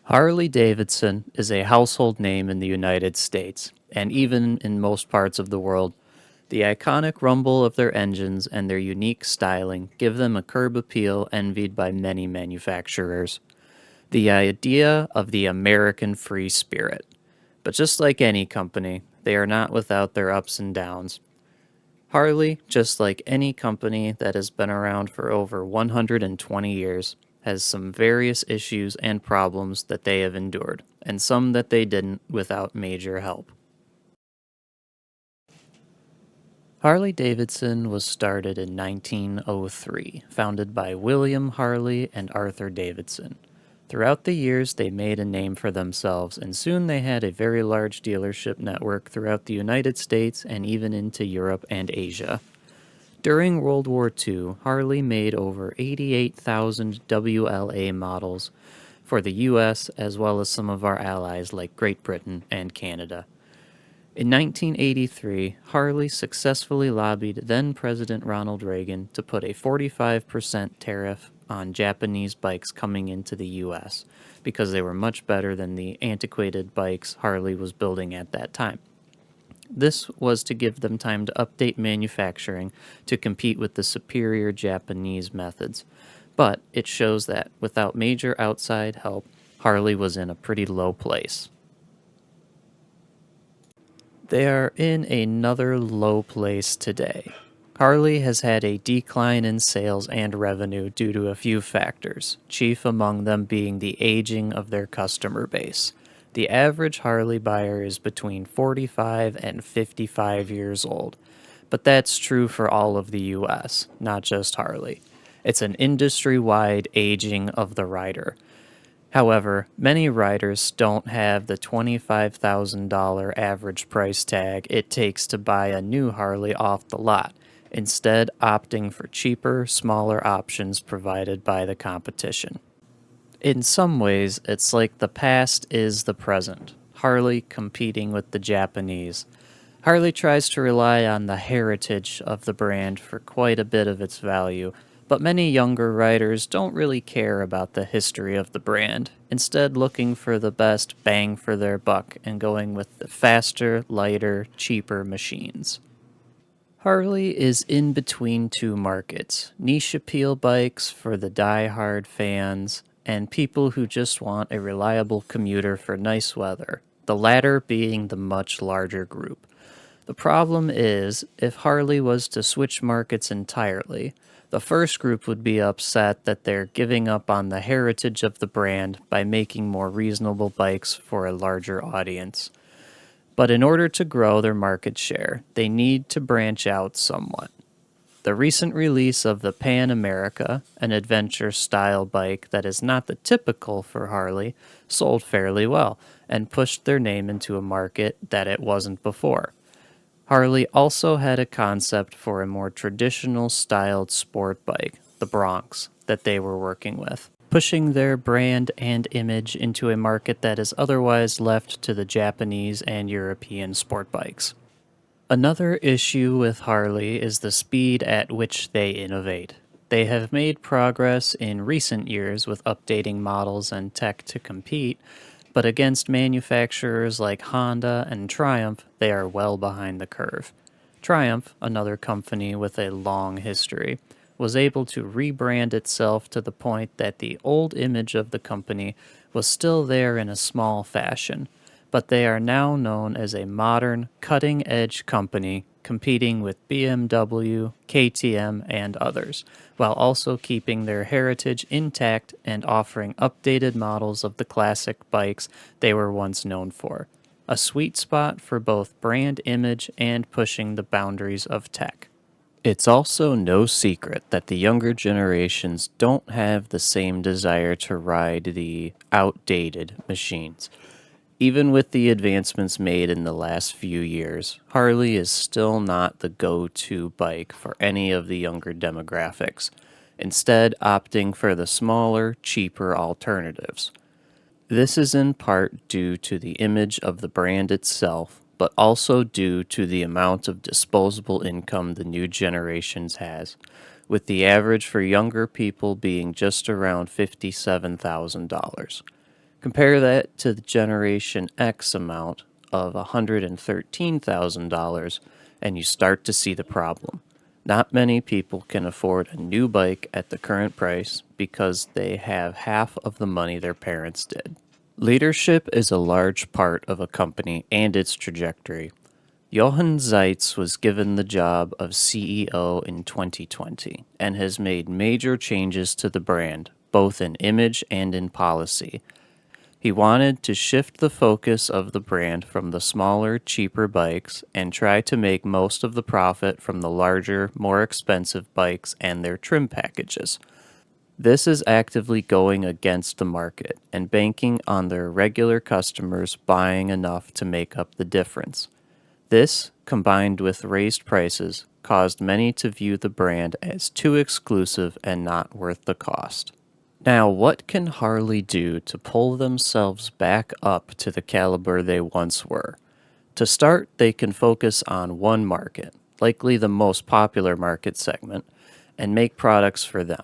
Harley-Davidson is a household name in the United States, and even in most parts of the world. The iconic rumble of their engines and their unique styling give them a curb appeal envied by many manufacturers. The idea of the American free spirit. But just like any company, they are not without their ups and downs. Harley, just like any company that has been around for over 120 years, has some various issues and problems that they have endured, and some that they didn't without major help. Harley-Davidson was started in 1903, founded by William Harley and Arthur Davidson. Throughout the years, they made a name for themselves, and soon they had a very large dealership network throughout the United States and even into Europe and Asia. During World War II, Harley made over 88,000 WLA models for the US as well as some of our allies like Great Britain and Canada. In 1983, Harley successfully lobbied then President Ronald Reagan to put a 45% tariff on Japanese bikes coming into the US because they were much better than the antiquated bikes Harley was building at that time. This was to give them time to update manufacturing to compete with the superior Japanese methods. But it shows that without major outside help, Harley was in a pretty low place. They are in another low place today. Harley has had a decline in sales and revenue due to a few factors, chief among them being the aging of their customer base. The average Harley buyer is between 45 and 55 years old, but that's true for all of the US, not just Harley. It's an industry-wide aging of the rider. However, many riders don't have the $25,000 average price tag it takes to buy a new Harley off the lot, instead opting for cheaper, smaller options provided by the competition. In some ways, it's like the past is the present, Harley competing with the Japanese. Harley tries to rely on the heritage of the brand for quite a bit of its value, but many younger riders don't really care about the history of the brand, instead looking for the best bang for their buck and going with the faster, lighter, cheaper machines. Harley is in between two markets, niche appeal bikes for the die-hard fans and people who just want a reliable commuter for nice weather, the latter being the much larger group. The problem is, if Harley was to switch markets entirely, the first group would be upset that they're giving up on the heritage of the brand by making more reasonable bikes for a larger audience. But in order to grow their market share, they need to branch out somewhat. The recent release of the Pan America, an adventure-style bike that is not the typical for Harley, sold fairly well and pushed their name into a market that it wasn't before. Harley also had a concept for a more traditional styled sport bike, the Bronx, that they were working with, pushing their brand and image into a market that is otherwise left to the Japanese and European sport bikes. Another issue with Harley is the speed at which they innovate. They have made progress in recent years with updating models and tech to compete, but against manufacturers like Honda and Triumph, they are well behind the curve. Triumph, another company with a long history, was able to rebrand itself to the point that the old image of the company was still there in a small fashion, but they are now known as a modern, cutting-edge company competing with BMW, KTM, and others, while also keeping their heritage intact and offering updated models of the classic bikes they were once known for. A sweet spot for both brand image and pushing the boundaries of tech. It's also no secret that the younger generations don't have the same desire to ride the outdated machines. Even with the advancements made in the last few years, Harley is still not the go-to bike for any of the younger demographics, instead opting for the smaller, cheaper alternatives. This is in part due to the image of the brand itself, but also due to the amount of disposable income the new generations has, with the average for younger people being just around $57,000. Compare that to the Generation X amount of $113,000, and you start to see the problem. Not many people can afford a new bike at the current price because they have half of the money their parents did. Leadership is a large part of a company and its trajectory. Johann Zeitz was given the job of CEO in 2020 and has made major changes to the brand, both in image and in policy. He wanted to shift the focus of the brand from the smaller, cheaper bikes and try to make most of the profit from the larger, more expensive bikes and their trim packages. This is actively going against the market and banking on their regular customers buying enough to make up the difference. This, combined with raised prices, caused many to view the brand as too exclusive and not worth the cost. Now, what can Harley do to pull themselves back up to the caliber they once were? To start, they can focus on one market, likely the most popular market segment, and make products for them.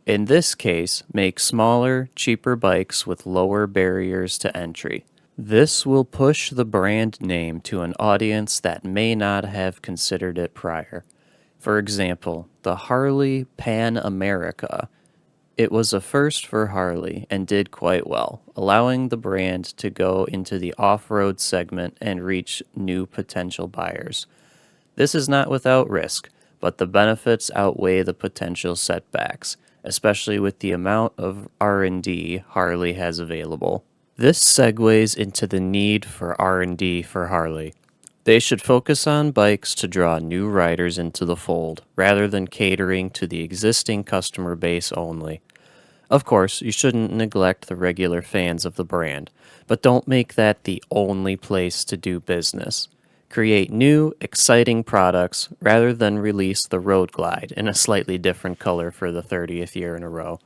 In this case, make smaller, cheaper bikes with lower barriers to entry. This will push the brand name to an audience that may not have considered it prior. For example, the Harley Pan America. It was a first for Harley and did quite well, allowing the brand to go into the off-road segment and reach new potential buyers. This is not without risk, but the benefits outweigh the potential setbacks, especially with the amount of R&D Harley has available. This segues into the need for R&D for Harley. They should focus on bikes to draw new riders into the fold, rather than catering to the existing customer base only. Of course, you shouldn't neglect the regular fans of the brand, but don't make that the only place to do business. Create new, exciting products rather than release the Road Glide in a slightly different color for the 30th year in a row.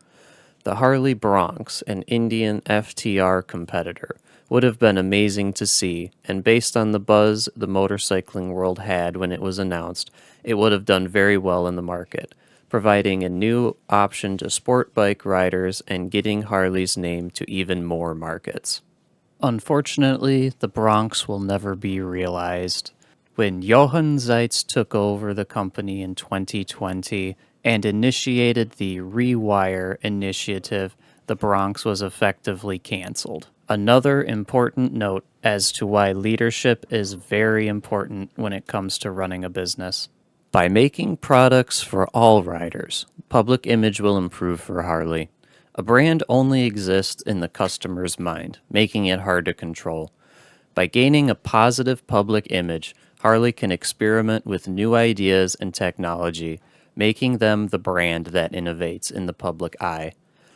The Harley Bronx, an Indian FTR competitor, would have been amazing to see, and based on the buzz the motorcycling world had when it was announced, it would have done very well in the market, providing a new option to sport bike riders and getting Harley's name to even more markets. Unfortunately, the Bronx will never be realized. When Johann Zeitz took over the company in 2020 and initiated the Rewire initiative, the Bronx was effectively canceled. Another important note as to why leadership is very important when it comes to running a business. By making products for all riders, public image will improve for Harley. A brand only exists in the customer's mind, making it hard to control. By gaining a positive public image, Harley can experiment with new ideas and technology, making them the brand that innovates in the public eye.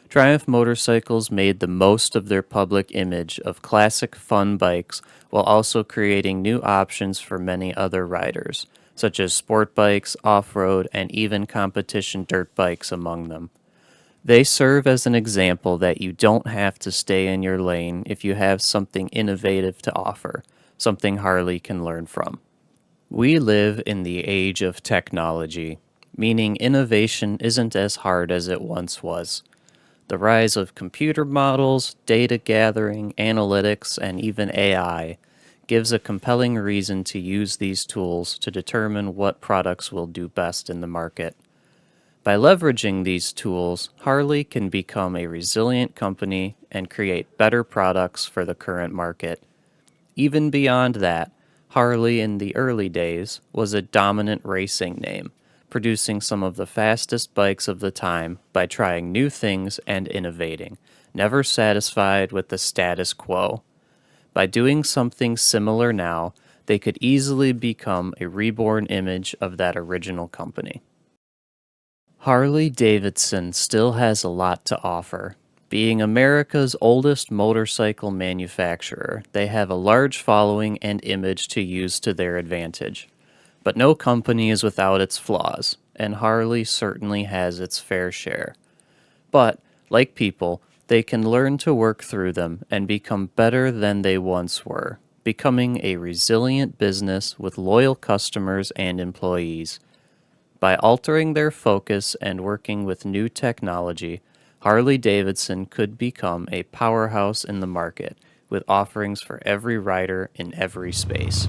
Triumph Motorcycles made the most of their public image of classic fun bikes while also creating new options for many other riders, such as sport bikes, off-road, and even competition dirt bikes among them. They serve as an example that you don't have to stay in your lane if you have something innovative to offer, something Harley can learn from. We live in the age of technology, meaning innovation isn't as hard as it once was. The rise of computer models, data gathering, analytics, and even AI gives a compelling reason to use these tools to determine what products will do best in the market. By leveraging these tools, Harley can become a resilient company and create better products for the current market. Even beyond that, Harley in the early days was a dominant racing name, producing some of the fastest bikes of the time by trying new things and innovating, never satisfied with the status quo. By doing something similar now, they could easily become a reborn image of that original company. Harley-Davidson still has a lot to offer. Being America's oldest motorcycle manufacturer, they have a large following and image to use to their advantage. But no company is without its flaws, and Harley certainly has its fair share. But, like people, they can learn to work through them and become better than they once were, becoming a resilient business with loyal customers and employees. By altering their focus and working with new technology, Harley-Davidson could become a powerhouse in the market with offerings for every rider in every space.